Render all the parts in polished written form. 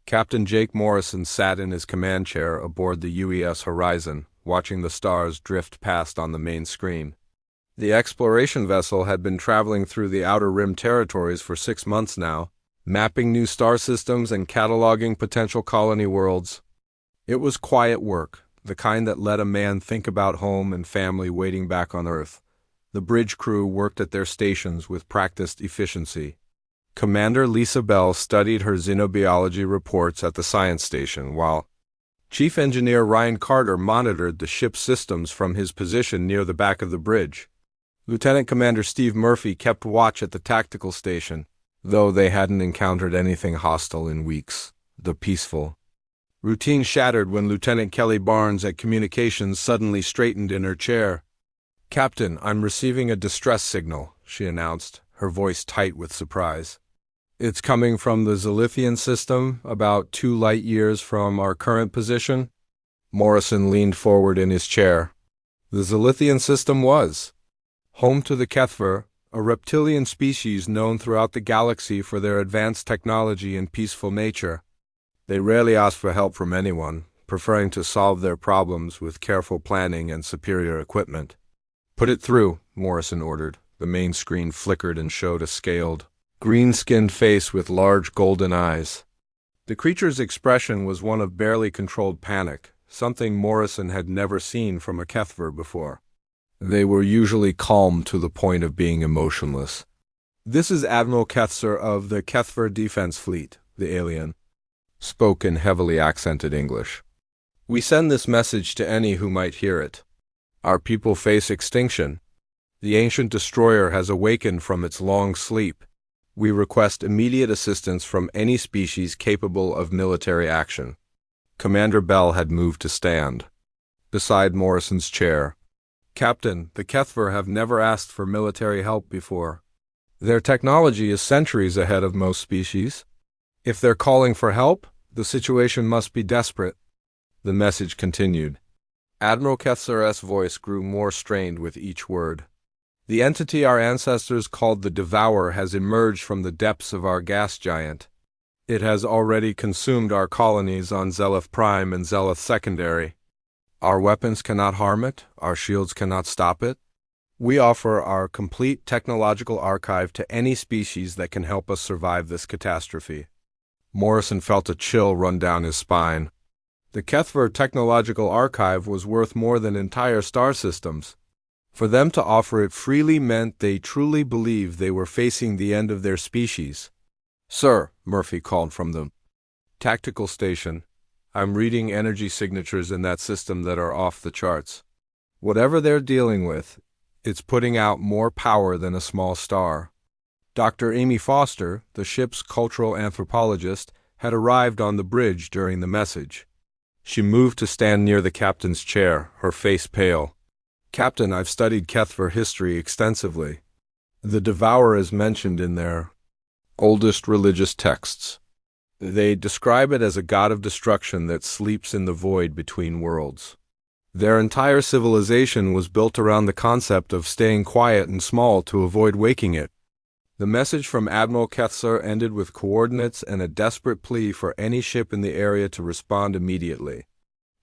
Captain Jake Morrison sat in his command chair aboard the UES Horizon, watching the stars drift past on the main screen. The exploration vessel had been traveling through the Outer Rim territories for 6 months now, mapping new star systems and cataloging potential colony worlds. It was quiet work, the kind that let a man think about home and family waiting back on Earth. The bridge crew worked at their stations with practiced efficiency. Commander Lisa Bell studied her xenobiology reports at the science station, while Chief Engineer Ryan Carter monitored the ship's systems from his position near the back of the bridge. Lieutenant Commander Steve Murphy kept watch at the tactical station, though they hadn't encountered anything hostile in weeks. The peaceful routine shattered when Lieutenant Kelly Barnes at Communications suddenly straightened in her chair. "Captain, I'm receiving a distress signal," she announced, her voice tight with surprise. "It's coming from the Zilithian system, about 2 light years from our current position." Morrison leaned forward in his chair. The Zilithian system was home to the Kethver, a reptilian species known throughout the galaxy for their advanced technology and peaceful nature. They rarely ask for help from anyone, preferring to solve their problems with careful planning and superior equipment. "Put it through," Morrison ordered. The main screen flickered and showed a scaled, green-skinned face with large golden eyes. The creature's expression was one of barely controlled panic, something Morrison had never seen from a Kethver before. They were usually calm to the point of being emotionless. "This is Admiral Kethzer of the Kethver Defense Fleet," the alien spoke in heavily accented English. "We send this message to any who might hear it. Our people face extinction. The ancient destroyer has awakened from its long sleep. We request immediate assistance from any species capable of military action." Commander Bell had moved to stand beside Morrison's chair. "Captain, the Kethver have never asked for military help before. Their technology is centuries ahead of most species. If they're calling for help, the situation must be desperate." The message continued. Admiral Kethzer's voice grew more strained with each word. "The entity our ancestors called the Devourer has emerged from the depths of our gas giant. It has already consumed our colonies on Zelith Prime and Zelith Secondary. Our weapons cannot harm it, our shields cannot stop it. We offer our complete technological archive to any species that can help us survive this catastrophe." Morrison felt a chill run down his spine. The Kethver technological archive was worth more than entire star systems. For them to offer it freely meant they truly believed they were facing the end of their species. "Sir," Murphy called from the tactical station, "I'm reading energy signatures in that system that are off the charts. Whatever they're dealing with, it's putting out more power than a small star." Dr. Amy Foster, the ship's cultural anthropologist, had arrived on the bridge during the message. She moved to stand near the captain's chair, her face pale. "Captain, I've studied Kethver history extensively. The Devourer is mentioned in their oldest religious texts. They describe it as a god of destruction that sleeps in the void between worlds. Their entire civilization was built around the concept of staying quiet and small to avoid waking it." The message from Admiral Kethzer ended with coordinates and a desperate plea for any ship in the area to respond immediately.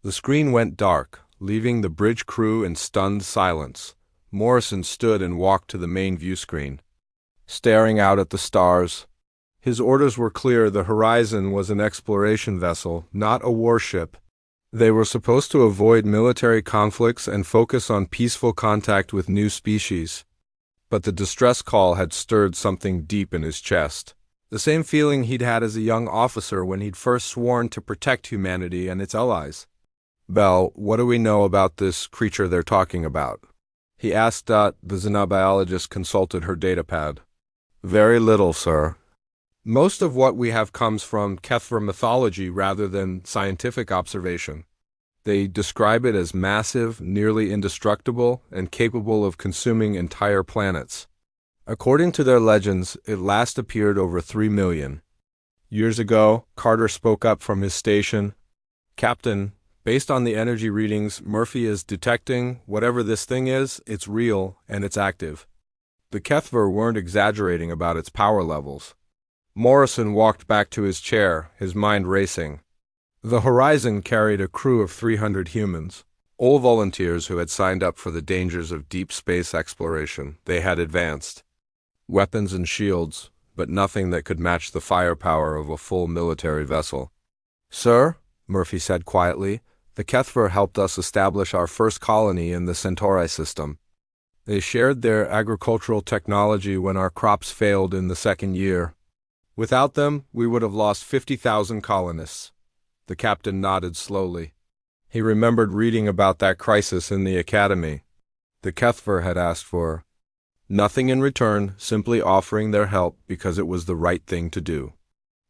The screen went dark, leaving the bridge crew in stunned silence. Morrison stood and walked to the main view screen, staring out at the stars. His orders were clear. The Horizon was an exploration vessel, not a warship. They were supposed to avoid military conflicts and focus on peaceful contact with new species. But the distress call had stirred something deep in his chest. The same feeling he'd had as a young officer when he'd first sworn to protect humanity and its allies. "Bell, what do we know about this creature they're talking about?" he asked. The xenobiologist consulted her datapad. "Very little, sir. Most of what we have comes from Kethver mythology rather than scientific observation. They describe it as massive, nearly indestructible, and capable of consuming entire planets. According to their legends, it last appeared over 3 million years ago." Carter spoke up from his station. "Captain, based on the energy readings Murphy is detecting, whatever this thing is, it's real and it's active. The Kethver weren't exaggerating about its power levels. Morrison walked back to his chair, his mind racing. The Horizon carried a crew of 300 humans, all volunteers who had signed up for the dangers of deep space exploration. They had advanced weapons and shields, but nothing that could match the firepower of a full military vessel. "Sir," Murphy said quietly, "the Kethver helped us establish our first colony in the Centauri system. They shared their agricultural technology when our crops failed in the second year. Without them, we would have lost 50,000 colonists." The captain nodded slowly. He remembered reading about that crisis in the academy. The Kethver had asked for nothing in return, simply offering their help because it was the right thing to do.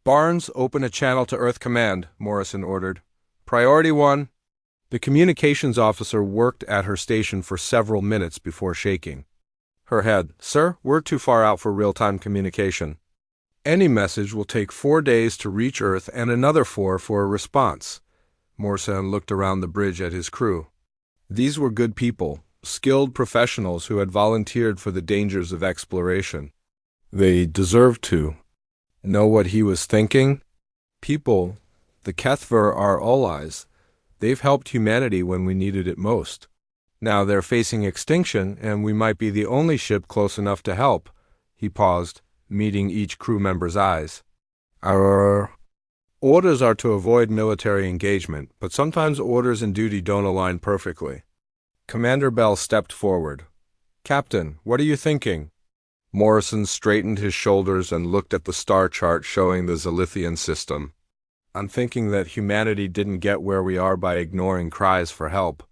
"Barnes, open a channel to Earth Command," Morrison ordered. "Priority 1. The communications officer worked at her station for several minutes before shaking her head. "Sir, we're too far out for real-time communication. Any message will take 4 days to reach Earth and another 4 for a response." Morrison looked around the bridge at his crew. These were good people, skilled professionals who had volunteered for the dangers of exploration. They deserved to know what he was thinking. People, the Kethver are allies. They've helped humanity when we needed it most. Now they're facing extinction, and we might be the only ship close enough to help. He paused, meeting each crew member's eyes. "Our orders are to avoid military engagement, but sometimes orders and duty don't align perfectly." Commander Bell stepped forward. "Captain, what are you thinking?" Morrison straightened his shoulders and looked at the star chart showing the Zilithian system. "I'm thinking that humanity didn't get where we are by ignoring cries for help.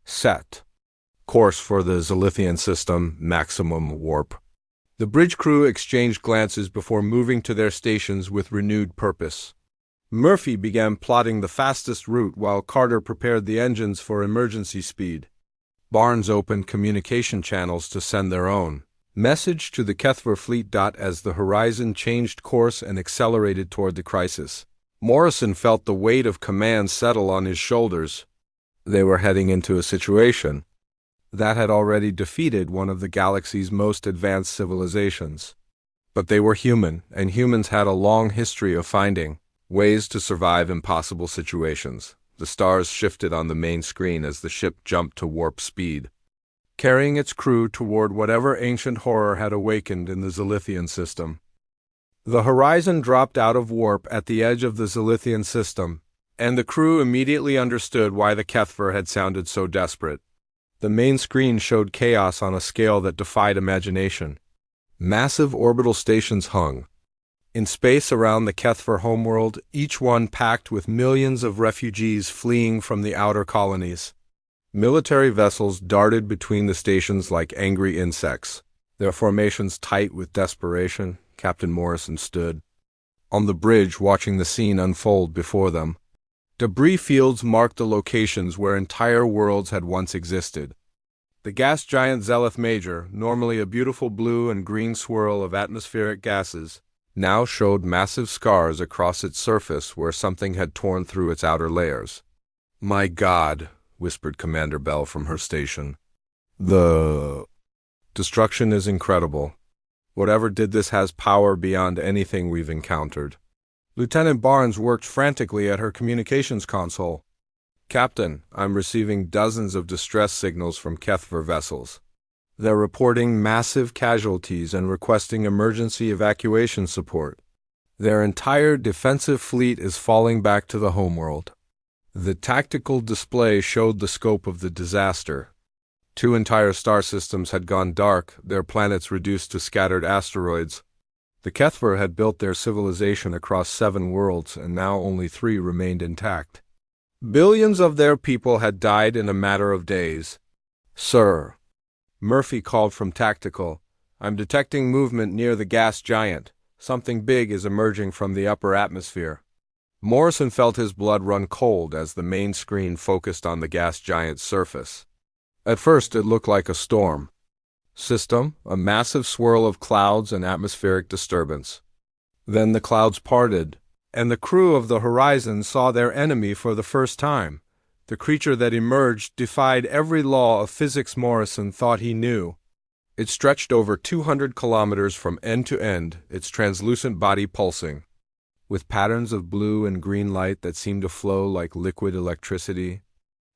Set course for the Zilithian system, maximum warp." The bridge crew exchanged glances before moving to their stations with renewed purpose. Murphy began plotting the fastest route while Carter prepared the engines for emergency speed. Barnes opened communication channels to send their own message to the Kethver fleet. As the Horizon changed course and accelerated toward the crisis, Morrison felt the weight of command settle on his shoulders. They were heading into a situation that had already defeated one of the galaxy's most advanced civilizations. But they were human, and humans had a long history of finding ways to survive impossible situations. The stars shifted on the main screen as the ship jumped to warp speed, carrying its crew toward whatever ancient horror had awakened in the Zilithian system. The Horizon dropped out of warp at the edge of the Zilithian system, and the crew immediately understood why the Kethver had sounded so desperate. The main screen showed chaos on a scale that defied imagination. Massive orbital stations hung in space around the Kethver homeworld, each one packed with millions of refugees fleeing from the outer colonies. Military vessels darted between the stations like angry insects, their formations tight with desperation. Captain Morrison stood on the bridge watching the scene unfold before them. Debris fields marked the locations where entire worlds had once existed. The gas giant Zelith Major, normally a beautiful blue and green swirl of atmospheric gases, now showed massive scars across its surface where something had torn through its outer layers. "My God," whispered Commander Bell from her station. "The destruction is incredible. Whatever did this has power beyond anything we've encountered." Lieutenant Barnes worked frantically at her communications console. "Captain, I'm receiving dozens of distress signals from Kethver vessels. They're reporting massive casualties and requesting emergency evacuation support. Their entire defensive fleet is falling back to the homeworld." The tactical display showed the scope of the disaster. 2 entire star systems had gone dark, their planets reduced to scattered asteroids. The Kethver had built their civilization across 7 worlds, and now only 3 remained intact. Billions of their people had died in a matter of days. "Sir," Murphy called from tactical, "I'm detecting movement near the gas giant. Something big is emerging from the upper atmosphere." Morrison felt his blood run cold as the main screen focused on the gas giant's surface. At first it looked like a storm system, a massive swirl of clouds and atmospheric disturbance. Then the clouds parted, and the crew of the Horizon saw their enemy for the first time. The creature that emerged defied every law of physics Morrison thought he knew. It stretched over 200 kilometers from end to end, its translucent body pulsing, with patterns of blue and green light that seemed to flow like liquid electricity.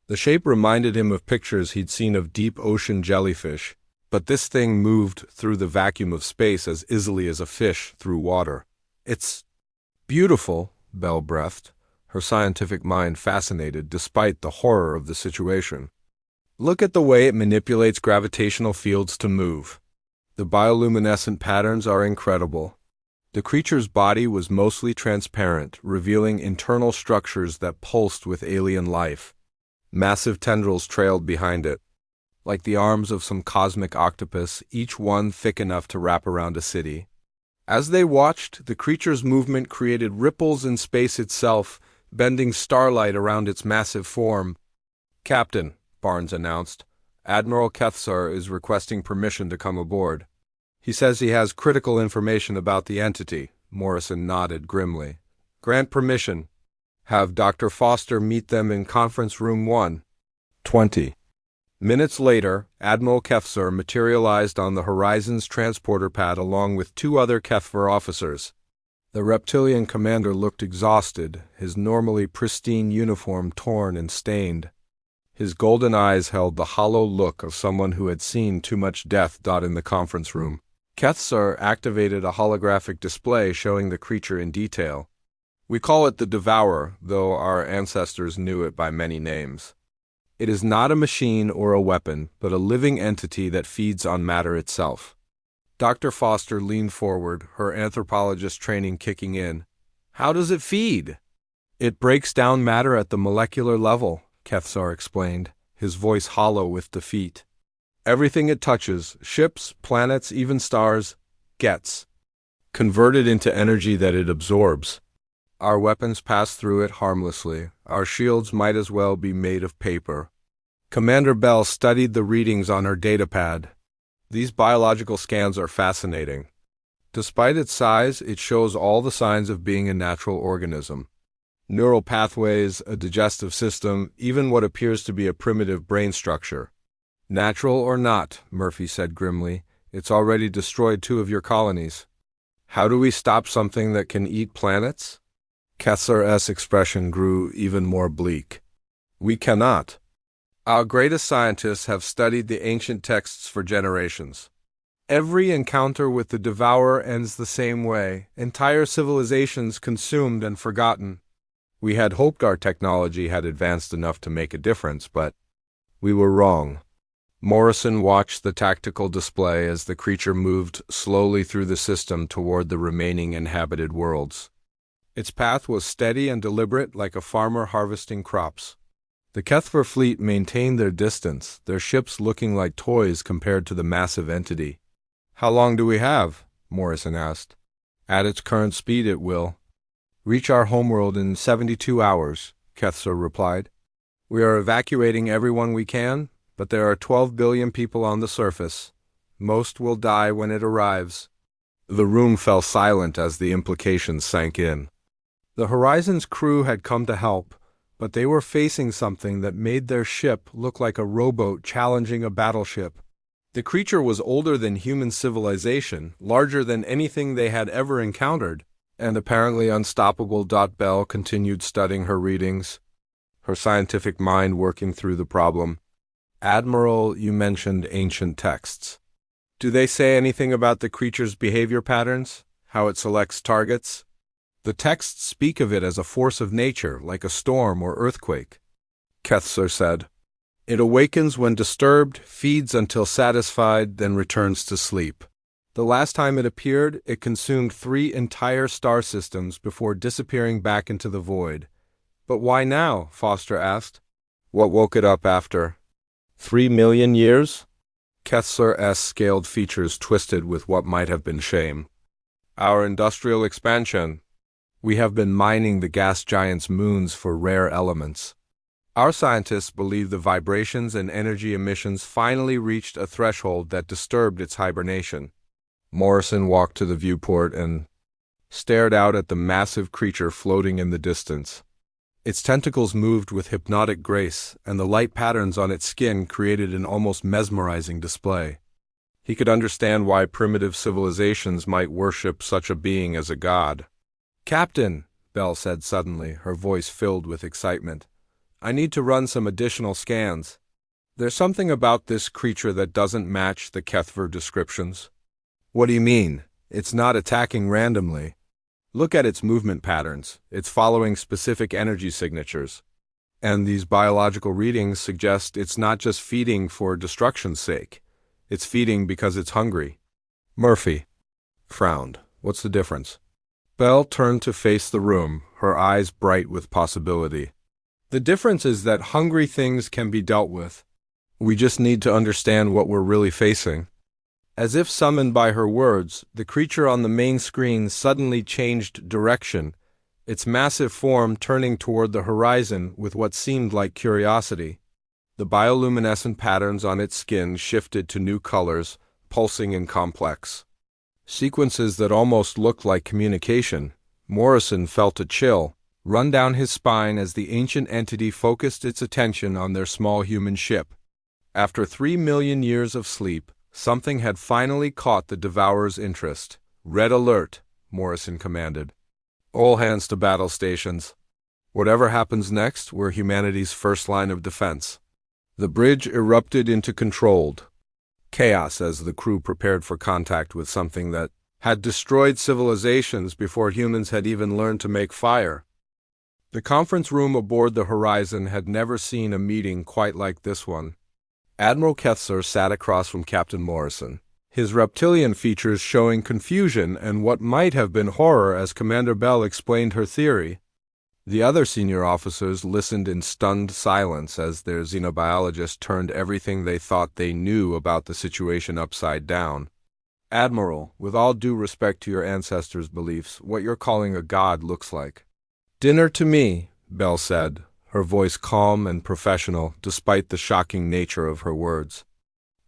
The shape reminded him of pictures he'd seen of deep ocean jellyfish, but this thing moved through the vacuum of space as easily as a fish through water. "It's beautiful," Belle breathed, her scientific mind fascinated despite the horror of the situation. "Look at the way it manipulates gravitational fields to move. The bioluminescent patterns are incredible." The creature's body was mostly transparent, revealing internal structures that pulsed with alien life. Massive tendrils trailed behind it, like the arms of some cosmic octopus, each one thick enough to wrap around a city. As they watched, the creature's movement created ripples in space itself, bending starlight around its massive form. "Captain," Barnes announced, "Admiral Kethsar is requesting permission to come aboard. He says he has critical information about the entity." Morrison nodded grimly. "Grant permission. Have Dr. Foster meet them in conference room 120. Minutes later, Admiral Kethsar materialized on the Horizon's transporter pad along with two other Kethvar officers. The reptilian commander looked exhausted, his normally pristine uniform torn and stained. His golden eyes held the hollow look of someone who had seen too much death. In the conference room, Kethsar activated a holographic display showing the creature in detail. "We call it the Devourer, though our ancestors knew it by many names. It is not a machine or a weapon, but a living entity that feeds on matter itself." Dr. Foster leaned forward, her anthropologist training kicking in. "How does it feed?" "It breaks down matter at the molecular level," Kethsar explained, his voice hollow with defeat. "Everything it touches, ships, planets, even stars, gets converted into energy that it absorbs. Our weapons pass through it harmlessly. Our shields might as well be made of paper." Commander Bell studied the readings on her datapad. "These biological scans are fascinating. Despite its size, it shows all the signs of being a natural organism. Neural pathways, a digestive system, even what appears to be a primitive brain structure." "Natural or not," Murphy said grimly, "it's already destroyed 2 of your colonies. How do we stop something that can eat planets?" Kethsar's expression grew even more bleak. "We cannot. Our greatest scientists have studied the ancient texts for generations. Every encounter with the Devourer ends the same way, entire civilizations consumed and forgotten. We had hoped our technology had advanced enough to make a difference, but we were wrong." Morrison watched the tactical display as the creature moved slowly through the system toward the remaining inhabited worlds. Its path was steady and deliberate, like a farmer harvesting crops. The Kethvar fleet maintained their distance, their ships looking like toys compared to the massive entity. "How long do we have?" Morrison asked. "At its current speed it will reach our homeworld in 72 hours, Kethsar replied. "We are evacuating everyone we can, but there are 12 billion people on the surface. Most will die when it arrives." The room fell silent as the implications sank in. The Horizon's crew had come to help, but they were facing something that made their ship look like a rowboat challenging a battleship. The creature was older than human civilization, larger than anything they had ever encountered, and apparently unstoppable. Bell continued studying her readings, her scientific mind working through the problem. "Admiral, you mentioned ancient texts. Do they say anything about the creature's behavior patterns, how it selects targets?" "The texts speak of it as a force of nature, like a storm or earthquake," Kethsar said. "It awakens when disturbed, feeds until satisfied, then returns to sleep. The last time it appeared, it consumed 3 entire star systems before disappearing back into the void." "But why now?" Foster asked. "What woke it up after 3 million years?" Kethsar's scaled features twisted with what might have been shame. "Our industrial expansion. We have been mining the gas giant's moons for rare elements. Our scientists believe the vibrations and energy emissions finally reached a threshold that disturbed its hibernation." Morrison walked to the viewport and stared out at the massive creature floating in the distance. Its tentacles moved with hypnotic grace, and the light patterns on its skin created an almost mesmerizing display. He could understand why primitive civilizations might worship such a being as a god. "Captain," Belle said suddenly, her voice filled with excitement, "I need to run some additional scans. There's something about this creature that doesn't match the Kethver descriptions." "What do you mean? It's not attacking randomly. Look at its movement patterns. It's following specific energy signatures. And these biological readings suggest it's not just feeding for destruction's sake. It's feeding because it's hungry." Murphy frowned. "What's the difference?" Belle turned to face the room, her eyes bright with possibility. "The difference is that hungry things can be dealt with. We just need to understand what we're really facing." As if summoned by her words, the creature on the main screen suddenly changed direction, its massive form turning toward the horizon with what seemed like curiosity. The bioluminescent patterns on its skin shifted to new colors, pulsing and complex. Sequences that almost looked like communication. Morrison felt a chill run down his spine as the ancient entity focused its attention on their small human ship. After 3 million years of sleep, something had finally caught the Devourer's interest. "Red alert," Morrison commanded. "All hands to battle stations. Whatever happens next, we're humanity's first line of defense." The bridge erupted into controlled chaos as the crew prepared for contact with something that had destroyed civilizations before humans had even learned to make fire. The conference room aboard the Horizon had never seen a meeting quite like this one. Admiral Kethzer sat across from Captain Morrison, his reptilian features showing confusion and what might have been horror as Commander Bell explained her theory. The other senior officers listened in stunned silence as their xenobiologist turned everything they thought they knew about the situation upside down. "Admiral, with all due respect to your ancestors' beliefs, what you're calling a god looks like." "Dinner to me," Bell said, her voice calm and professional despite the shocking nature of her words.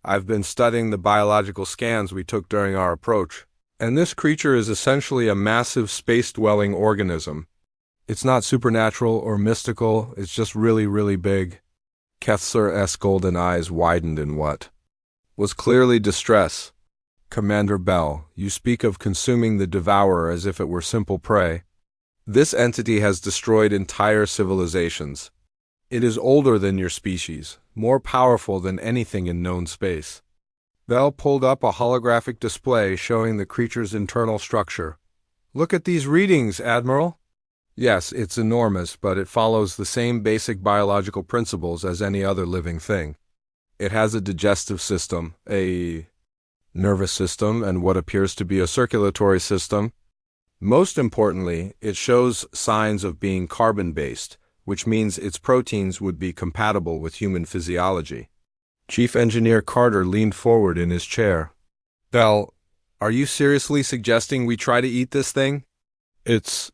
"I've been studying the biological scans we took during our approach, and this creature is essentially a massive space-dwelling organism. It's not supernatural or mystical, it's just really, really big." Kethzer-esque golden eyes widened in what was clearly distress. "Commander Bell, you speak of consuming the Devourer as if it were simple prey. This entity has destroyed entire civilizations. It is older than your species, more powerful than anything in known space." Bell pulled up a holographic display showing the creature's internal structure. "Look at these readings, Admiral." "Yes, it's enormous, but it follows the same basic biological principles as any other living thing. It has a digestive system, a nervous system, and what appears to be a circulatory system. Most importantly, it shows signs of being carbon-based, which means its proteins would be compatible with human physiology." Chief Engineer Carter leaned forward in his chair. "Bell, are you seriously suggesting we try to eat this thing?" "It's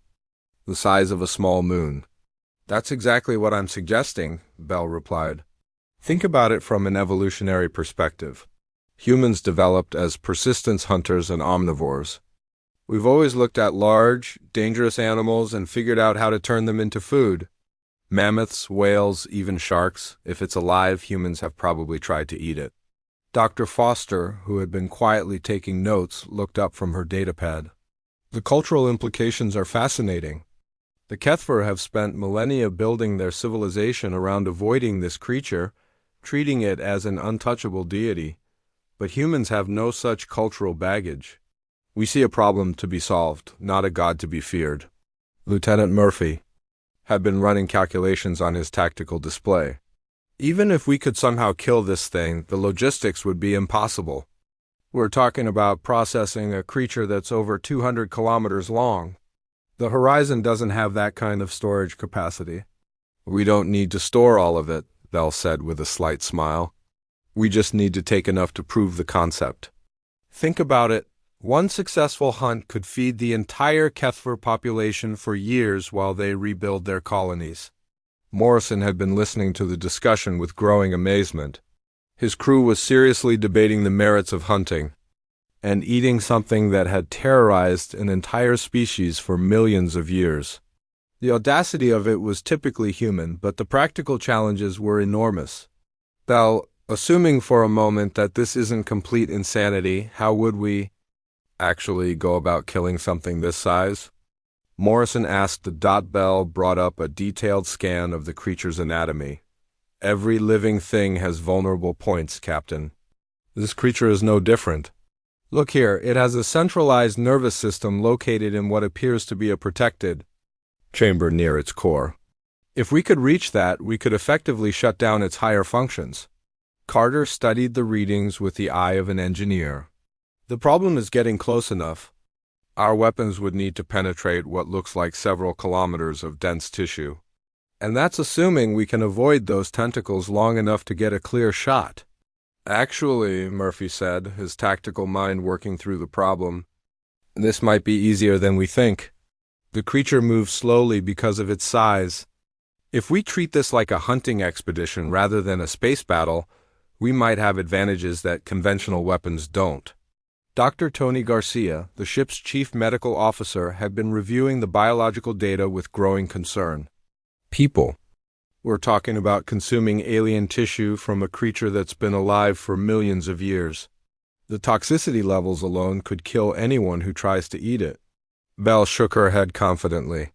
the size of a small moon." "That's exactly what I'm suggesting," Bell replied. "Think about it from an evolutionary perspective. Humans developed as persistence hunters and omnivores. We've always looked at large, dangerous animals and figured out how to turn them into food. Mammoths, whales, even sharks. If it's alive, humans have probably tried to eat it." Dr. Foster, who had been quietly taking notes, looked up from her datapad. "The cultural implications are fascinating. The Kethver have spent millennia building their civilization around avoiding this creature, treating it as an untouchable deity. But humans have no such cultural baggage. We see a problem to be solved, not a god to be feared." Lieutenant Murphy had been running calculations on his tactical display. "Even if we could somehow kill this thing, the logistics would be impossible. We're talking about processing a creature that's over 200 kilometers long. The Horizon doesn't have that kind of storage capacity." "We don't need to store all of it," Bell said with a slight smile. "We just need to take enough to prove the concept. Think about it. One successful hunt could feed the entire Kethver population for years while they rebuild their colonies." Morrison had been listening to the discussion with growing amazement. His crew was seriously debating the merits of hunting and eating something that had terrorized an entire species for millions of years. The audacity of it was typically human, but the practical challenges were enormous. "Bell, Assuming for a moment that this isn't complete insanity, how would we actually go about killing something this size? Morrison asked. The dot bell brought up a detailed scan of the creature's anatomy. Every living thing has vulnerable points, Captain. This creature is no different. Look here, it has a centralized nervous system located in what appears to be a protected chamber near its core. If we could reach that, we could effectively shut down its higher functions. Carter studied the readings with the eye of an engineer. The problem is getting close enough. Our weapons would need to penetrate what looks like several kilometers of dense tissue. And that's assuming we can avoid those tentacles long enough to get a clear shot. Actually, Murphy said, his tactical mind working through the problem, this might be easier than we think. The creature moves slowly because of its size. If we treat this like a hunting expedition rather than a space battle, we might have advantages that conventional weapons don't. Dr. Tony Garcia, the ship's chief medical officer, had been reviewing the biological data with growing concern. People. We're talking about consuming alien tissue from a creature that's been alive for millions of years. The toxicity levels alone could kill anyone who tries to eat it. Belle shook her head confidently.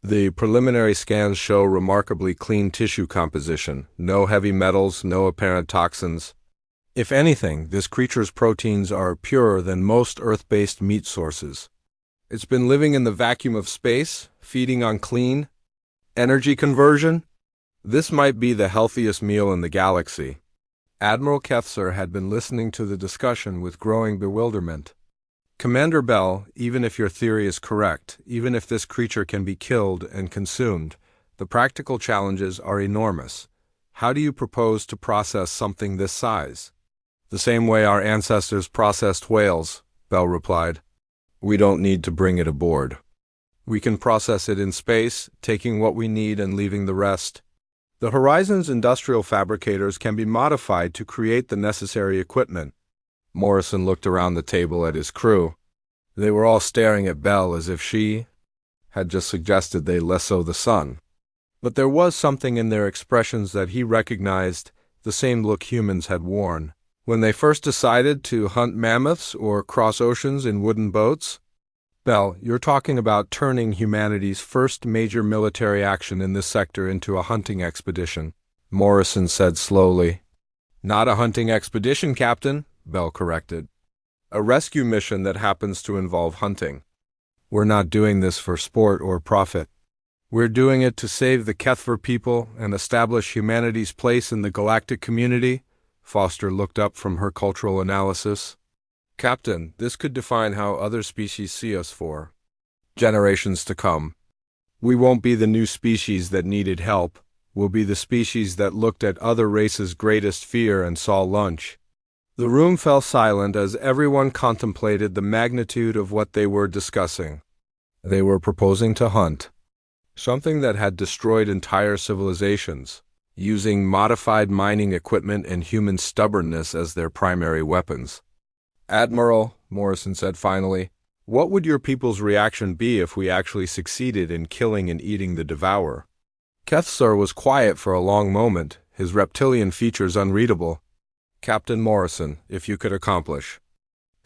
The preliminary scans show remarkably clean tissue composition, no heavy metals, no apparent toxins. If anything, this creature's proteins are purer than most Earth-based meat sources. It's been living in the vacuum of space, feeding on clean energy conversion. This might be the healthiest meal in the galaxy. Admiral Kethser had been listening to the discussion with growing bewilderment. Commander Bell, even if your theory is correct, even if this creature can be killed and consumed, the practical challenges are enormous. How do you propose to process something this size? The same way our ancestors processed whales, Bell replied. We don't need to bring it aboard. We can process it in space, taking what we need and leaving the rest. The Horizon's industrial fabricators can be modified to create the necessary equipment. Morrison looked around the table at his crew. They were all staring at Belle as if she had just suggested they lasso the sun. But there was something in their expressions that he recognized, the same look humans had worn when they first decided to hunt mammoths or cross oceans in wooden boats. Belle, you're talking about turning humanity's first major military action in this sector into a hunting expedition, Morrison said slowly. Not a hunting expedition, Captain, Bell corrected. A rescue mission that happens to involve hunting. We're not doing this for sport or profit. We're doing it to save the Kethver people and establish humanity's place in the galactic community. Foster looked up from her cultural analysis. Captain, this could define how other species see us for generations to come. We won't be the new species that needed help. We'll be the species that looked at other races' greatest fear and saw lunch. The room fell silent as everyone contemplated the magnitude of what they were discussing. They were proposing to hunt something that had destroyed entire civilizations, using modified mining equipment and human stubbornness as their primary weapons. Admiral, Morrison said finally, what would your people's reaction be if we actually succeeded in killing and eating the devourer? Kethser was quiet for a long moment, his reptilian features unreadable. Captain Morrison, if you could accomplish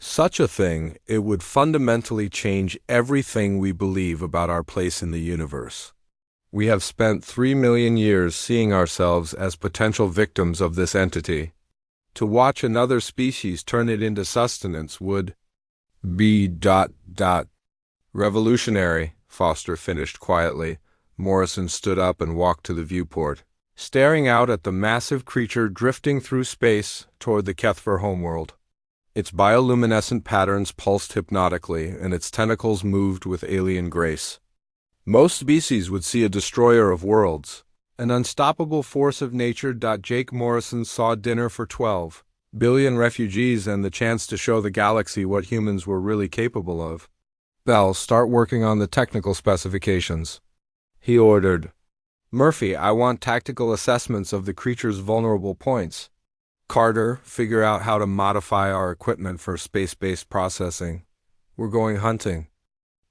such a thing, it would fundamentally change everything we believe about our place in the universe. We have spent 3 million years seeing ourselves as potential victims of this entity. To watch another species turn it into sustenance would be ... revolutionary, Foster finished quietly. Morrison stood up and walked to the viewport, staring out at the massive creature drifting through space toward the Kethver homeworld. Its bioluminescent patterns pulsed hypnotically, and its tentacles moved with alien grace. Most species would see a destroyer of worlds, an unstoppable force of nature. Jake Morrison saw dinner for 12 billion refugees and the chance to show the galaxy what humans were really capable of. Bell, start working on the technical specifications, he ordered. Murphy, I want tactical assessments of the creature's vulnerable points. Carter, figure out how to modify our equipment for space-based processing. We're going hunting.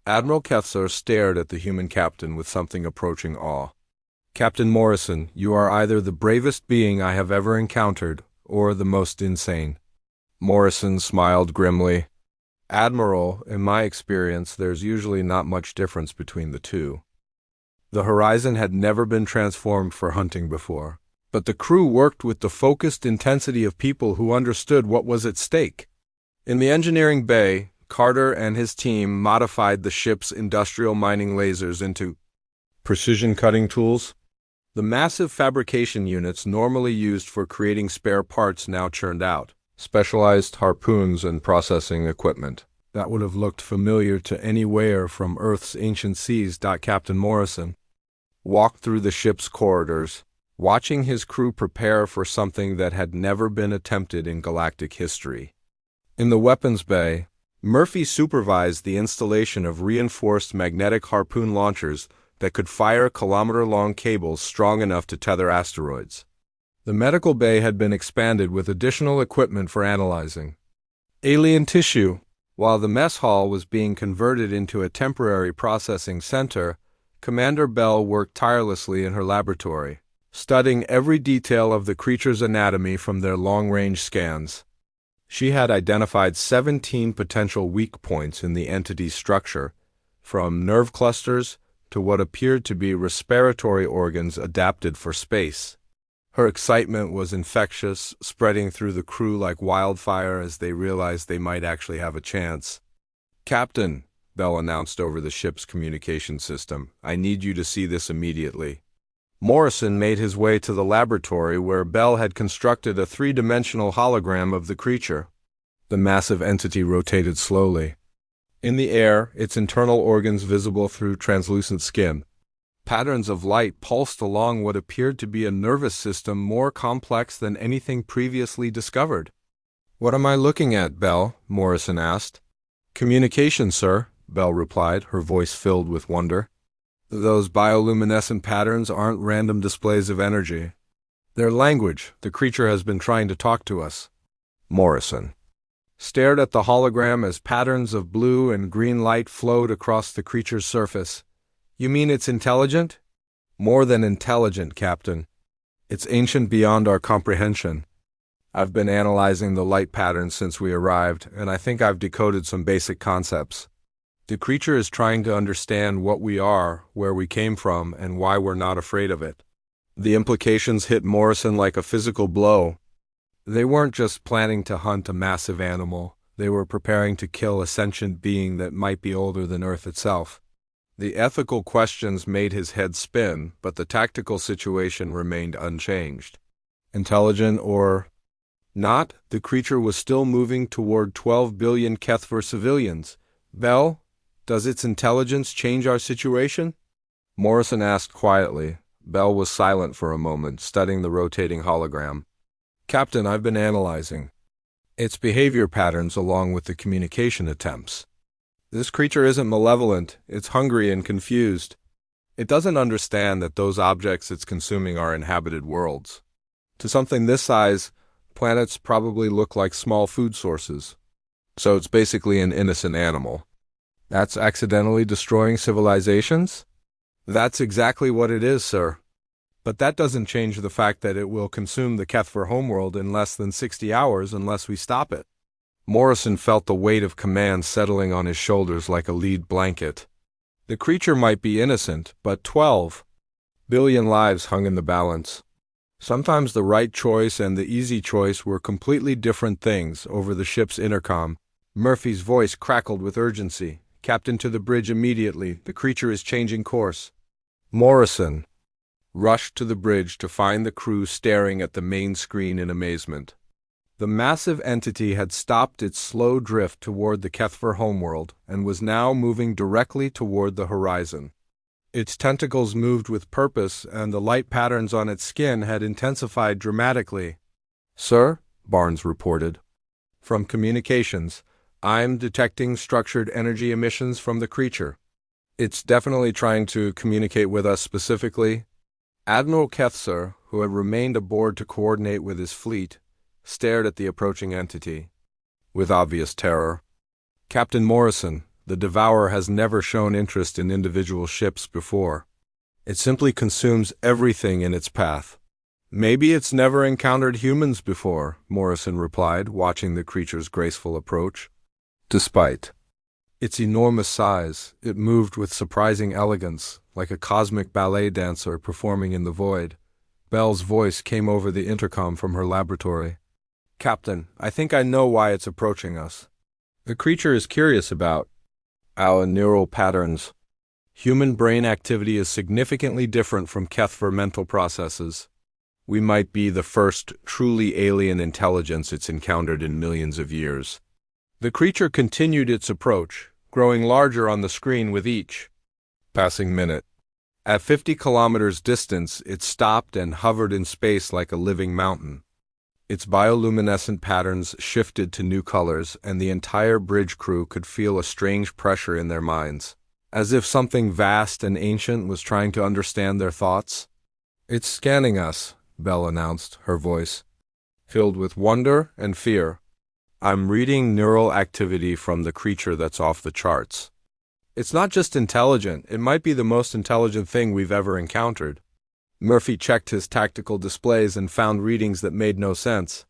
Admiral Kethser stared at the human captain with something approaching awe. Captain Morrison, you are either the bravest being I have ever encountered, or the most insane? Morrison smiled grimly. Admiral, in my experience, there's usually not much difference between the two. The Horizon had never been transformed for hunting before, but the crew worked with the focused intensity of people who understood what was at stake. In the engineering bay, Carter and his team modified the ship's industrial mining lasers into precision cutting tools. The massive fabrication units normally used for creating spare parts now churned out specialized harpoons and processing equipment that would have looked familiar to any whaler from Earth's ancient seas. Captain Morrison walked through the ship's corridors, watching his crew prepare for something that had never been attempted in galactic history. In the weapons bay, Murphy supervised the installation of reinforced magnetic harpoon launchers that could fire kilometer-long cables strong enough to tether asteroids. The medical bay had been expanded with additional equipment for analyzing alien tissue. While the mess hall was being converted into a temporary processing center, Commander Bell worked tirelessly in her laboratory, studying every detail of the creature's anatomy from their long-range scans. She had identified 17 potential weak points in the entity's structure, from nerve clusters to what appeared to be respiratory organs adapted for space. Her excitement was infectious, spreading through the crew like wildfire as they realized they might actually have a chance. "Captain," Bell announced over the ship's communication system, "I need you to see this immediately." Morrison made his way to the laboratory where Bell had constructed a three-dimensional hologram of the creature. The massive entity rotated slowly. In the air, its internal organs visible through translucent skin. Patterns of light pulsed along what appeared to be a nervous system more complex than anything previously discovered. "What am I looking at, Bell?" Morrison asked. "Communication, sir," Bell replied, her voice filled with wonder. "Those bioluminescent patterns aren't random displays of energy. They're language. The creature has been trying to talk to us." Morrison stared at the hologram as patterns of blue and green light flowed across the creature's surface. "You mean it's intelligent?" "More than intelligent, Captain. It's ancient beyond our comprehension. I've been analyzing the light patterns since we arrived, and I think I've decoded some basic concepts. The creature is trying to understand what we are, where we came from, and why we're not afraid of it." The implications hit Morrison like a physical blow. They weren't just planning to hunt a massive animal. They were preparing to kill a sentient being that might be older than Earth itself. The ethical questions made his head spin, but the tactical situation remained unchanged. Intelligent or not, the creature was still moving toward 12 billion Kethver civilians. "Bell, does its intelligence change our situation?" Morrison asked quietly. Bell was silent for a moment, studying the rotating hologram. "Captain, I've been analyzing its behavior patterns along with the communication attempts. This creature isn't malevolent, it's hungry and confused. It doesn't understand that those objects it's consuming are inhabited worlds. To something this size, planets probably look like small food sources. So it's basically an innocent animal. That's accidentally destroying civilizations? That's exactly what it is, sir. But that doesn't change the fact that it will consume the Kethver homeworld in less than 60 hours unless we stop it." Morrison felt the weight of command settling on his shoulders like a lead blanket. The creature might be innocent, but 12 billion lives hung in the balance. Sometimes the right choice and the easy choice were completely different things. Over the ship's intercom, Murphy's voice crackled with urgency. "Captain, to the bridge immediately. The creature is changing course." Morrison rushed to the bridge to find the crew staring at the main screen in amazement. The massive entity had stopped its slow drift toward the Kethver homeworld and was now moving directly toward the horizon. Its tentacles moved with purpose, and the light patterns on its skin had intensified dramatically. "Sir," Barnes reported, "from communications, I'm detecting structured energy emissions from the creature. It's definitely trying to communicate with us specifically." Admiral Kethser, who had remained aboard to coordinate with his fleet, stared at the approaching entity with obvious terror. "Captain Morrison, the Devourer has never shown interest in individual ships before. It simply consumes everything in its path. Maybe it's never encountered humans before, Morrison replied, watching the creature's graceful approach. Despite its enormous size, it moved with surprising elegance, like a cosmic ballet dancer performing in the void. Belle's voice came over the intercom from her laboratory. Captain, I think I know why it's approaching us. The creature is curious about our neural patterns. Human brain activity is significantly different from Kethver mental processes. We might be the first truly alien intelligence it's encountered in millions of years. The creature continued its approach, growing larger on the screen with each passing minute. At 50 kilometers distance, it stopped and hovered in space like a living mountain. Its bioluminescent patterns shifted to new colors, and the entire bridge crew could feel a strange pressure in their minds, as if something vast and ancient was trying to understand their thoughts. It's scanning us, Belle announced, her voice filled with wonder and fear. I'm reading neural activity from the creature that's off the charts. It's not just intelligent, it might be the most intelligent thing we've ever encountered. Murphy checked his tactical displays and found readings that made no sense.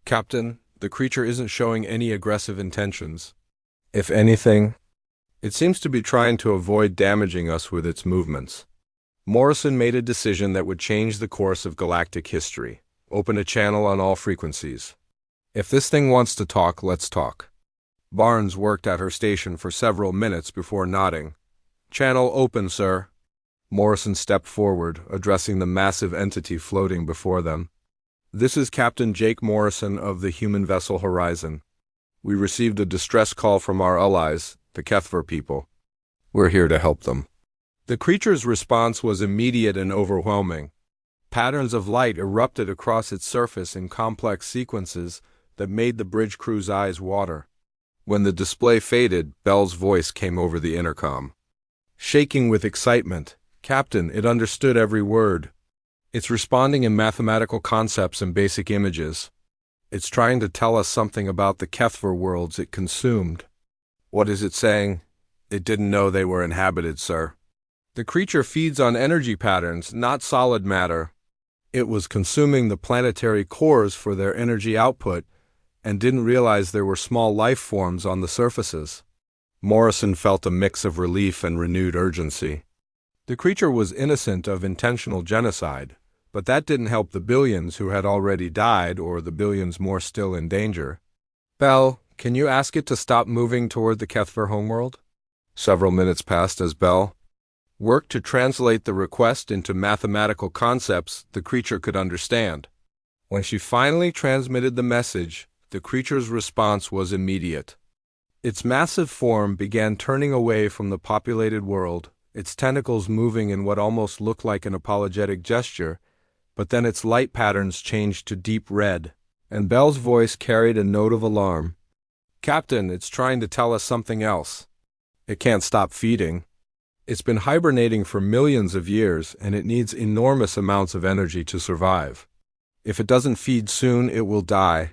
Captain, the creature isn't showing any aggressive intentions. If anything, it seems to be trying to avoid damaging us with its movements. Morrison made a decision that would change the course of galactic history. Open a channel on all frequencies. If this thing wants to talk, let's talk. Barnes worked at her station for several minutes before nodding. Channel open, sir. Morrison stepped forward, addressing the massive entity floating before them. This is Captain Jake Morrison of the human vessel Horizon. We received a distress call from our allies, the Kethver people. We're here to help them. The creature's response was immediate and overwhelming. Patterns of light erupted across its surface in complex sequences that made the bridge crew's eyes water. When the display faded, Belle's voice came over the intercom. Shaking with excitement, Captain, it understood every word. It's responding in mathematical concepts and basic images. It's trying to tell us something about the Kethver worlds it consumed. What is it saying? It didn't know they were inhabited, sir. The creature feeds on energy patterns, not solid matter. It was consuming the planetary cores for their energy output and didn't realize there were small life forms on the surfaces. Morrison felt a mix of relief and renewed urgency. The creature was innocent of intentional genocide, but that didn't help the billions who had already died or the billions more still in danger. Belle, can you ask it to stop moving toward the Kethver homeworld? Several minutes passed as Belle worked to translate the request into mathematical concepts the creature could understand. When she finally transmitted the message, the creature's response was immediate. Its massive form began turning away from the populated world, its tentacles moving in what almost looked like an apologetic gesture, but then its light patterns changed to deep red, and Belle's voice carried a note of alarm. Captain, it's trying to tell us something else. It can't stop feeding. It's been hibernating for millions of years, and it needs enormous amounts of energy to survive. If it doesn't feed soon, it will die.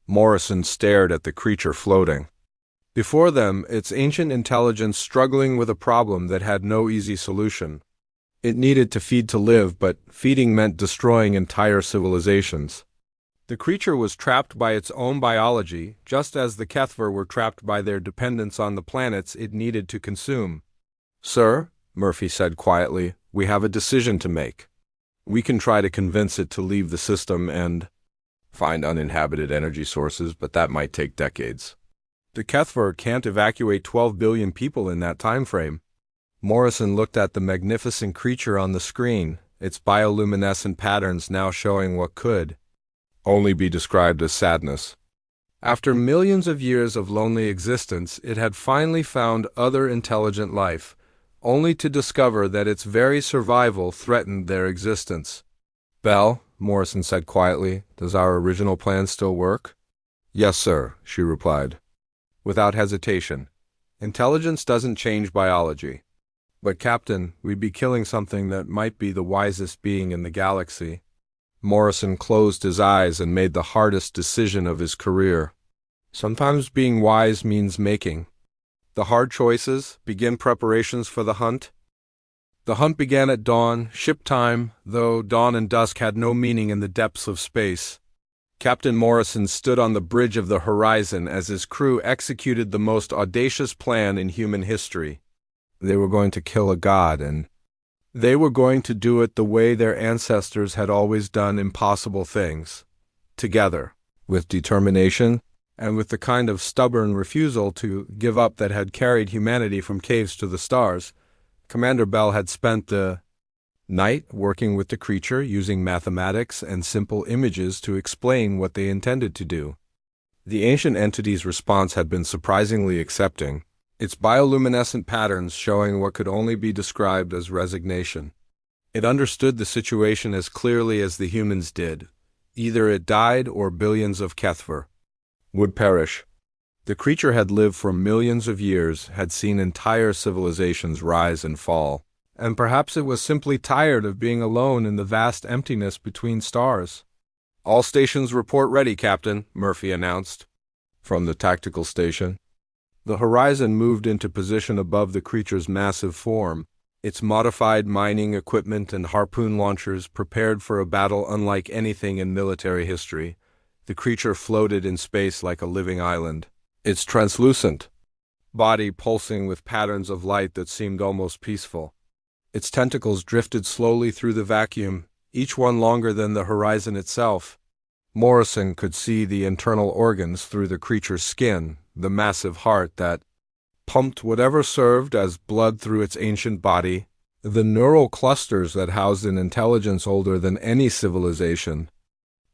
Morrison stared at the creature floating before them, its ancient intelligence struggling with a problem that had no easy solution. It needed to feed to live, but feeding meant destroying entire civilizations. The creature was trapped by its own biology, just as the Kethver were trapped by their dependence on the planets it needed to consume. Sir, Murphy said quietly, we have a decision to make. We can try to convince it to leave the system and find uninhabited energy sources, but that might take decades. The Kethver can't evacuate 12 billion people in that time frame. Morrison looked at the magnificent creature on the screen, its bioluminescent patterns now showing what could only be described as sadness. After millions of years of lonely existence, it had finally found other intelligent life, only to discover that its very survival threatened their existence. Belle, Morrison said quietly, does our original plan still work? Yes, sir, she replied, without hesitation. Intelligence doesn't change biology. But, Captain, we'd be killing something that might be the wisest being in the galaxy. Morrison closed his eyes and made the hardest decision of his career. Sometimes being wise means making the hard choices, begin preparations for the hunt. The hunt began at dawn, ship time, though dawn and dusk had no meaning in the depths of space. Captain Morrison stood on the bridge of the horizon as his crew executed the most audacious plan in human history. They were going to kill a god, and they were going to do it the way their ancestors had always done impossible things. Together, with determination, and with the kind of stubborn refusal to give up that had carried humanity from caves to the stars, Commander Bell had spent the night working with the creature, using mathematics and simple images to explain what they intended to do. The ancient entity's response had been surprisingly accepting, its bioluminescent patterns showing what could only be described as resignation. It understood the situation as clearly as the humans did. Either it died or billions of Kethver would perish. The creature had lived for millions of years, had seen entire civilizations rise and fall, and perhaps it was simply tired of being alone in the vast emptiness between stars. "All stations report ready, Captain," Murphy announced from the tactical station. The horizon moved into position above the creature's massive form, its modified mining equipment and harpoon launchers prepared for a battle unlike anything in military history. The creature floated in space like a living island, its translucent body pulsing with patterns of light that seemed almost peaceful. Its tentacles drifted slowly through the vacuum, each one longer than the horizon itself. Morrison could see the internal organs through the creature's skin, the massive heart that pumped whatever served as blood through its ancient body, the neural clusters that housed an intelligence older than any civilization.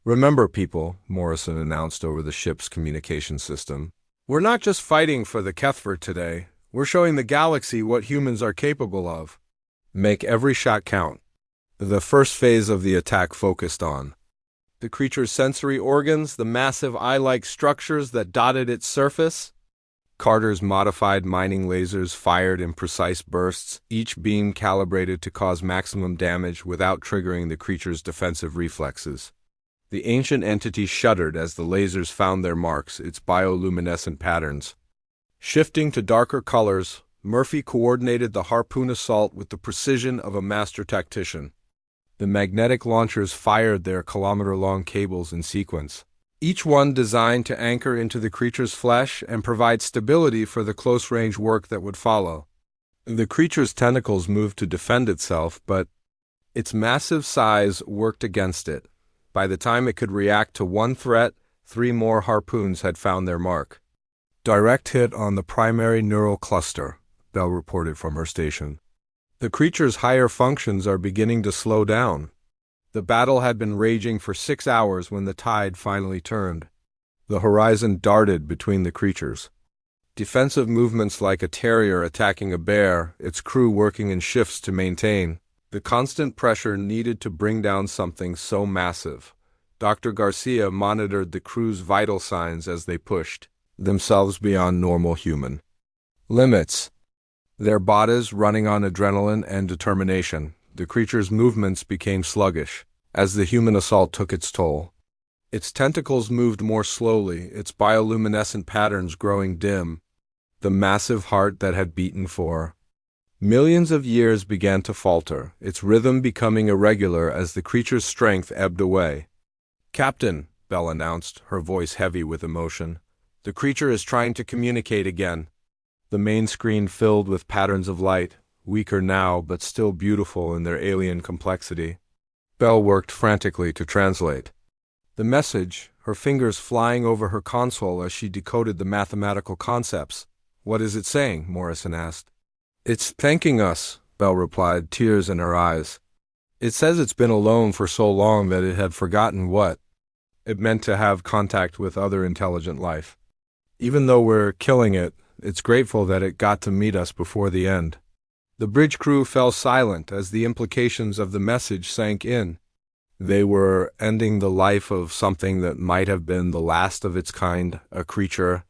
"Remember, people," Morrison announced over the ship's communication system, "we're not just fighting for the Kethver today. We're showing the galaxy what humans are capable of. Make every shot count." The first phase of the attack focused on the creature's sensory organs, the massive eye-like structures that dotted its surface. Carter's modified mining lasers fired in precise bursts, each beam calibrated to cause maximum damage without triggering the creature's defensive reflexes. The ancient entity shuddered as the lasers found their marks, its bioluminescent patterns shifting to darker colors. Murphy coordinated the harpoon assault with the precision of a master tactician. The magnetic launchers fired their kilometer-long cables in sequence, each one designed to anchor into the creature's flesh and provide stability for the close-range work that would follow. The creature's tentacles moved to defend itself, but its massive size worked against it. By the time it could react to one threat, 3 more harpoons had found their mark. "Direct hit on the primary neural cluster," Bell reported from her station. "The creature's higher functions are beginning to slow down." The battle had been raging for 6 hours when the tide finally turned. The horizon darted between the creatures. Defensive movements like a terrier attacking a bear, its crew working in shifts to maintain the constant pressure needed to bring down something so massive. Dr. Garcia monitored the crew's vital signs as they pushed themselves beyond normal human limits, their bodies running on adrenaline and determination. The creature's movements became sluggish as the human assault took its toll. Its tentacles moved more slowly, its bioluminescent patterns growing dim. The massive heart that had beaten for millions of years began to falter, its rhythm becoming irregular as the creature's strength ebbed away. "Captain," Bell announced, her voice heavy with emotion, "the creature is trying to communicate again." The main screen filled with patterns of light, weaker now but still beautiful in their alien complexity. Bell worked frantically to translate the message, her fingers flying over her console as she decoded the mathematical concepts. "What is it saying?" Morrison asked. "It's thanking us," Bell replied, tears in her eyes. "It says it's been alone for so long that it had forgotten what it meant to have contact with other intelligent life. Even though we're killing it, it's grateful that it got to meet us before the end." The bridge crew fell silent as the implications of the message sank in. They were ending the life of something that might have been the last of its kind, a creature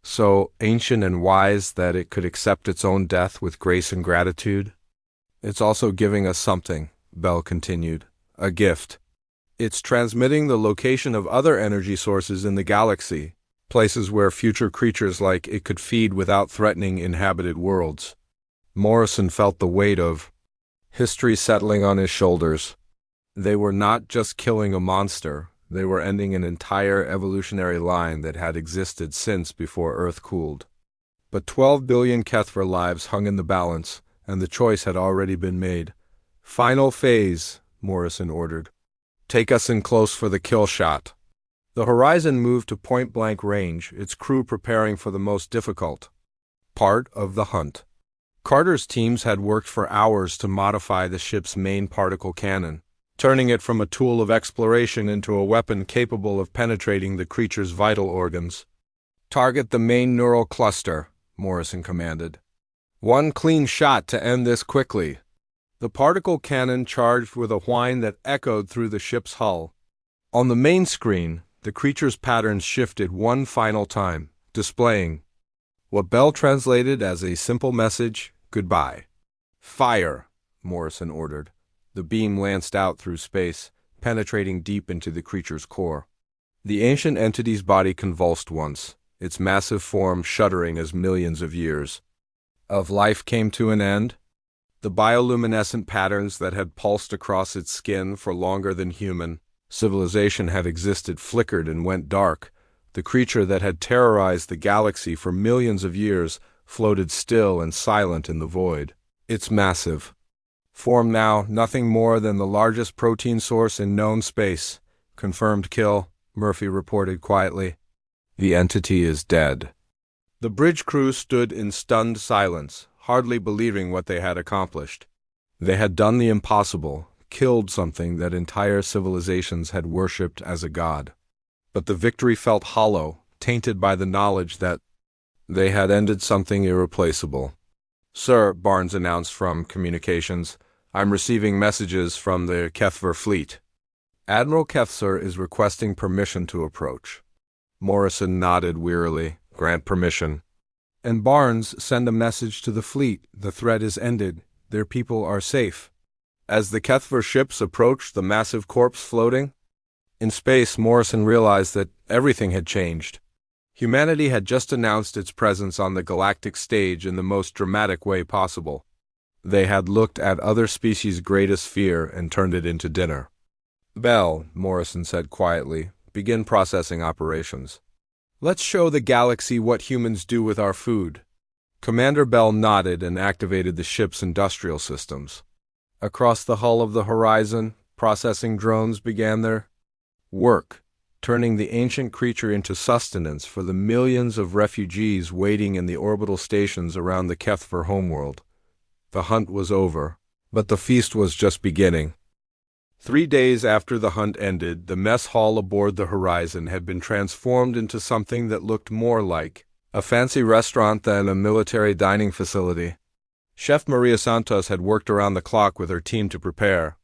so ancient and wise that it could accept its own death with grace and gratitude. "It's also giving us something," Bell continued, "a gift. It's transmitting the location of other energy sources in the galaxy, places where future creatures like it could feed without threatening inhabited worlds." Morrison felt the weight of history settling on his shoulders. They were not just killing a monster, they were ending an entire evolutionary line that had existed since before Earth cooled. But 12 billion Kethver lives hung in the balance, and the choice had already been made. Final phase, Morrison ordered. Take us in close for the kill shot. The Horizon moved to point-blank range, its crew preparing for the most difficult part of the hunt. Carter's teams had worked for hours to modify the ship's main particle cannon, turning it from a tool of exploration into a weapon capable of penetrating the creature's vital organs. Target the main neural cluster, Morrison commanded. One clean shot to end this quickly. The particle cannon charged with a whine that echoed through the ship's hull. On the main screen, the creature's patterns shifted one final time, displaying what Bell translated as a simple message, "Goodbye." "Fire," Morrison ordered. The beam lanced out through space, penetrating deep into the creature's core. The ancient entity's body convulsed once, its massive form shuddering as millions of years of life came to an end. The bioluminescent patterns that had pulsed across its skin for longer than human civilization had existed flickered and went dark. The creature that had terrorized the galaxy for millions of years floated still and silent in the void. Its massive form now nothing more than the largest protein source in known space. Confirmed kill, Murphy reported quietly. The entity is dead. The bridge crew stood in stunned silence, hardly believing what they had accomplished. They had done the impossible, killed something that entire civilizations had worshipped as a god. But the victory felt hollow, tainted by the knowledge that they had ended something irreplaceable. "Sir," Barnes announced from communications, "I'm receiving messages from the Kethver fleet. Admiral Kethser is requesting permission to approach." Morrison nodded wearily. "Grant permission." "And Barnes, send a message to the fleet. The threat is ended. Their people are safe." As the Kethver ships approached the massive corpse floating in space, Morrison realized that everything had changed. Humanity had just announced its presence on the galactic stage in the most dramatic way possible. They had looked at other species' greatest fear and turned it into dinner. "Bell," Morrison said quietly, "begin processing operations. Let's show the galaxy what humans do with our food." Commander Bell nodded and activated the ship's industrial systems. Across the hull of the Horizon, processing drones began their work, turning the ancient creature into sustenance for the millions of refugees waiting in the orbital stations around the Kethver homeworld. The hunt was over, but the feast was just beginning. 3 days after the hunt ended, the mess hall aboard the Horizon had been transformed into something that looked more like a fancy restaurant than a military dining facility. Chef Maria Santos had worked around the clock with her team to prepare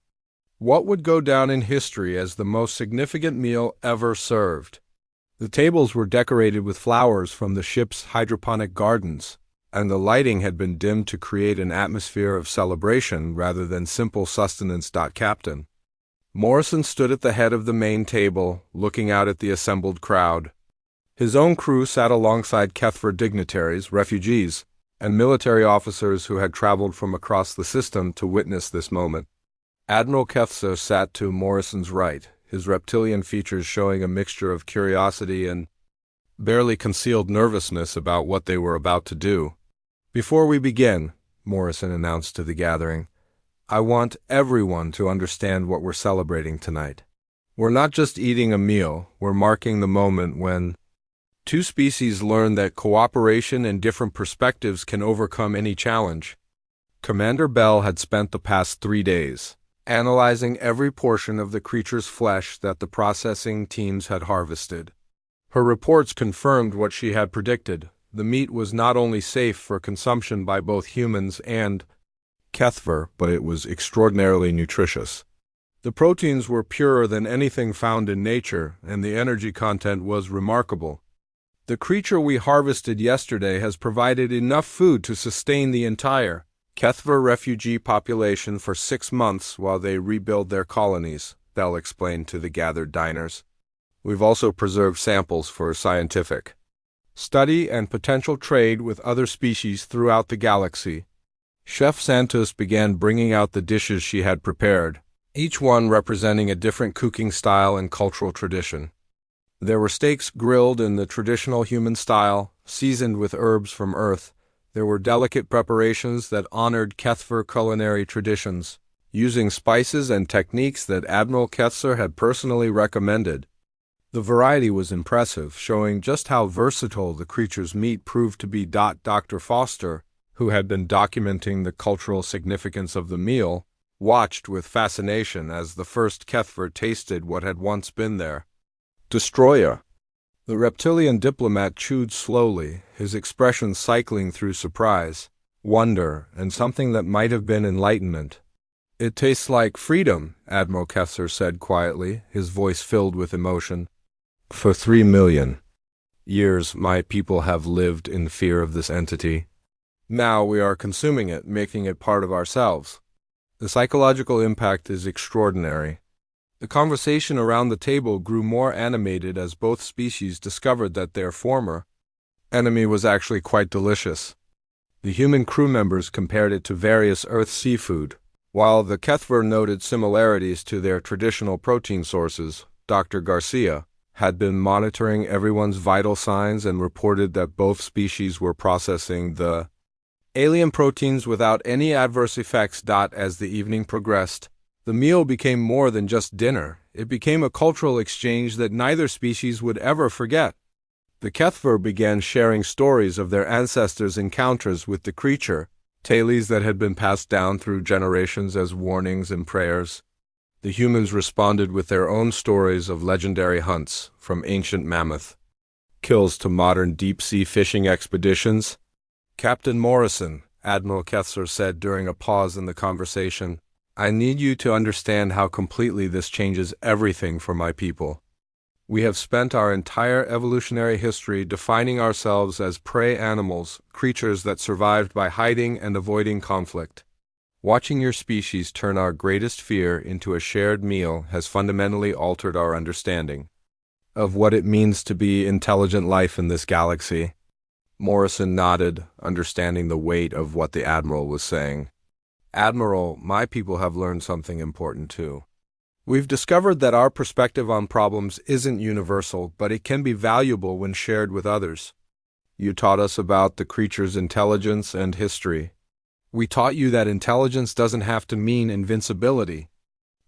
what would go down in history as the most significant meal ever served. The tables were decorated with flowers from the ship's hydroponic gardens, and the lighting had been dimmed to create an atmosphere of celebration rather than simple sustenance. Captain Morrison stood at the head of the main table, looking out at the assembled crowd. His own crew sat alongside Kethver dignitaries, refugees, and military officers who had traveled from across the system to witness this moment. Admiral Kethser sat to Morrison's right, his reptilian features showing a mixture of curiosity and barely concealed nervousness about what they were about to do. "Before we begin," Morrison announced to the gathering, "I want everyone to understand what we're celebrating tonight. We're not just eating a meal, we're marking the moment when two species learn that cooperation and different perspectives can overcome any challenge." Commander Bell had spent the past 3 days analyzing every portion of the creature's flesh that the processing teams had harvested. Her reports confirmed what she had predicted. The meat was not only safe for consumption by both humans and Kethver, but it was extraordinarily nutritious. The proteins were purer than anything found in nature, and the energy content was remarkable. "The creature we harvested yesterday has provided enough food to sustain the entire Kethver refugee population for 6 months while they rebuild their colonies," Bell explained to the gathered diners. "We've also preserved samples for scientific study and potential trade with other species throughout the galaxy." Chef Santos began bringing out the dishes she had prepared, each one representing a different cooking style and cultural tradition. There were steaks grilled in the traditional human style, seasoned with herbs from Earth. There were delicate preparations that honored Kethver culinary traditions, using spices and techniques that Admiral Kethzer had personally recommended. The variety was impressive, showing just how versatile the creature's meat proved to be. Dr. Foster, who had been documenting the cultural significance of the meal, watched with fascination as the first Kethver tasted what had once been there. Destroyer. The reptilian diplomat chewed slowly, his expression cycling through surprise, wonder, and something that might have been enlightenment. "It tastes like freedom," Admiral Kethzer said quietly, his voice filled with emotion. "For 3 million years, my people have lived in fear of this entity. Now we are consuming it, making it part of ourselves. The psychological impact is extraordinary." The conversation around the table grew more animated as both species discovered that their former enemy was actually quite delicious. The human crew members compared it to various Earth seafood, while the Kethver noted similarities to their traditional protein sources. Dr. Garcia had been monitoring everyone's vital signs and reported that both species were processing the alien proteins without any adverse effects. As the evening progressed, the meal became more than just dinner. It became a cultural exchange that neither species would ever forget. The Kethver began sharing stories of their ancestors' encounters with the creature, tales that had been passed down through generations as warnings and prayers. The humans responded with their own stories of legendary hunts, from ancient mammoth kills to modern deep-sea fishing expeditions. "Captain Morrison," Admiral Kethzer said during a pause in the conversation, "I need you to understand how completely this changes everything for my people. We have spent our entire evolutionary history defining ourselves as prey animals, creatures that survived by hiding and avoiding conflict. Watching your species turn our greatest fear into a shared meal has fundamentally altered our understanding of what it means to be intelligent life in this galaxy." Morrison nodded, understanding the weight of what the Admiral was saying. "Admiral, my people have learned something important too. We've discovered that our perspective on problems isn't universal, but it can be valuable when shared with others. You taught us about the creature's intelligence and history. We taught you that intelligence doesn't have to mean invincibility."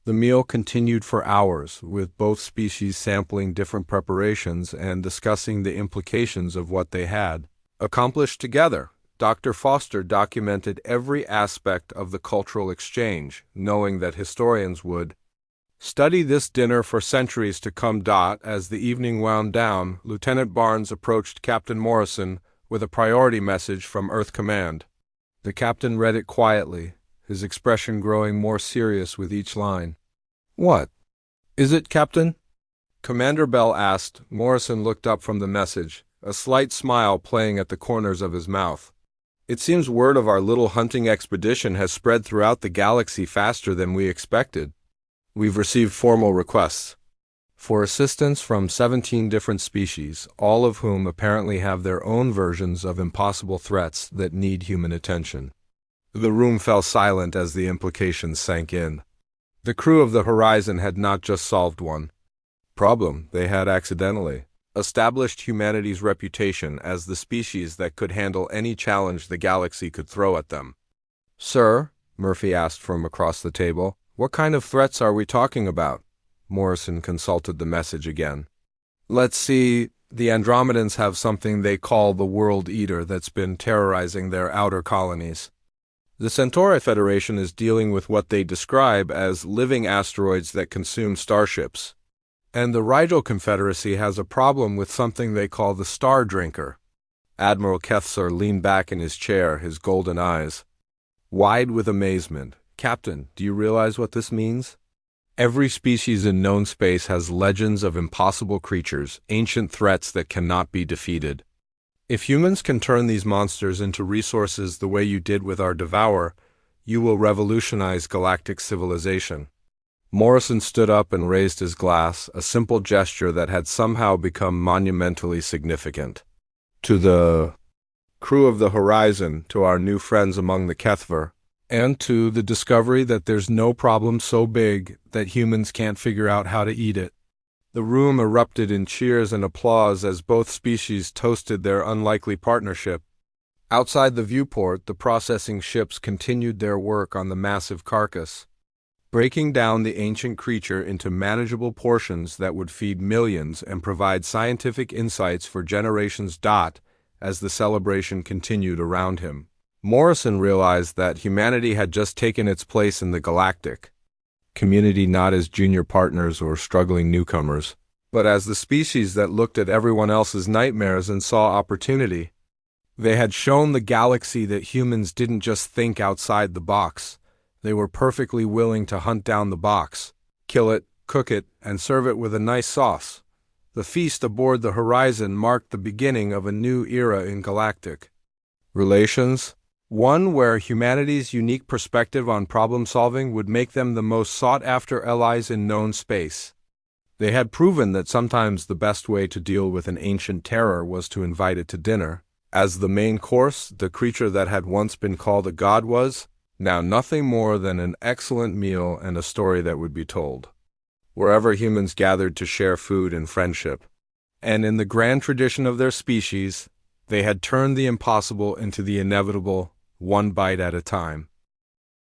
The meal continued for hours, with both species sampling different preparations and discussing the implications of what they had accomplished together. Dr. Foster documented every aspect of the cultural exchange, knowing that historians would study this dinner for centuries to come. As the evening wound down, Lieutenant Barnes approached Captain Morrison with a priority message from Earth Command. The captain read it quietly, his expression growing more serious with each line. "What is it, Captain?" Commander Bell asked. Morrison looked up from the message, a slight smile playing at the corners of his mouth. "It seems word of our little hunting expedition has spread throughout the galaxy faster than we expected. We've received formal requests for assistance from 17 different species, all of whom apparently have their own versions of impossible threats that need human attention." The room fell silent as the implications sank in. The crew of the Horizon had not just solved one problem, they had accidentally established humanity's reputation as the species that could handle any challenge the galaxy could throw at them. "Sir," Murphy asked from across the table, "what kind of threats are we talking about?" Morrison consulted the message again. "Let's see, the Andromedans have something they call the World Eater that's been terrorizing their outer colonies. The Centauri Federation is dealing with what they describe as living asteroids that consume starships. And the Rigel Confederacy has a problem with something they call the Star Drinker." Admiral Kethzer leaned back in his chair, his golden eyes wide with amazement. "Captain, do you realize what this means? Every species in known space has legends of impossible creatures, ancient threats that cannot be defeated. If humans can turn these monsters into resources the way you did with our Devourer, you will revolutionize galactic civilization." Morrison stood up and raised his glass, a simple gesture that had somehow become monumentally significant. "To the crew of the Horizon, to our new friends among the Kethver, and to the discovery that there's no problem so big that humans can't figure out how to eat it. The room erupted in cheers and applause as both species toasted their unlikely partnership. Outside the viewport, the processing ships continued their work on the massive carcass, breaking down the ancient creature into manageable portions that would feed millions and provide scientific insights for generations. As the celebration continued around him, Morrison realized that humanity had just taken its place in the galactic community, not as junior partners or struggling newcomers, but as the species that looked at everyone else's nightmares and saw opportunity. They had shown the galaxy that humans didn't just think outside the box. They were perfectly willing to hunt down the box, kill it, cook it, and serve it with a nice sauce. The feast aboard the Horizon marked the beginning of a new era in galactic relations, one where humanity's unique perspective on problem-solving would make them the most sought-after allies in known space. They had proven that sometimes the best way to deal with an ancient terror was to invite it to dinner. As the main course, the creature that had once been called a god was now nothing more than an excellent meal and a story that would be told wherever humans gathered to share food and friendship. And in the grand tradition of their species, they had turned the impossible into the inevitable, one bite at a time.